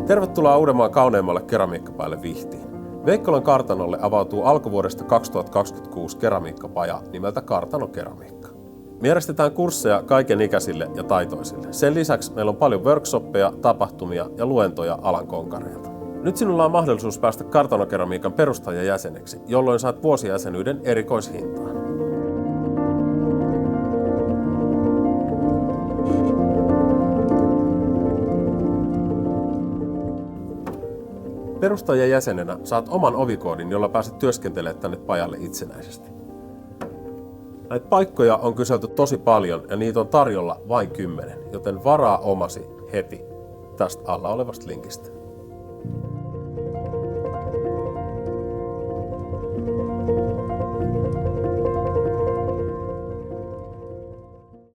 Tervetuloa Uudenmaan kauneimmalle keramiikkapajalle Vihtiin. Veikkolan kartanolle avautuu alkuvuodesta 2026 keramiikkapaja nimeltä Kartano Keramiikka. Me järjestetään kursseja kaikenikäisille ja taitoisille. Sen lisäksi meillä on paljon workshoppeja, tapahtumia ja luentoja alan konkareilta. Nyt sinulla on mahdollisuus päästä Kartano Keramiikan perustajajäseneksi, jolloin saat vuosijäsenyyden erikoishintaan. Perustajajäsenenä saat oman ovikoodin, jolla pääset työskentelemään tänne pajalle itsenäisesti. Näitä paikkoja on kyselty tosi paljon ja niitä on tarjolla vain 10, joten varaa omasi heti tästä alla olevasta linkistä.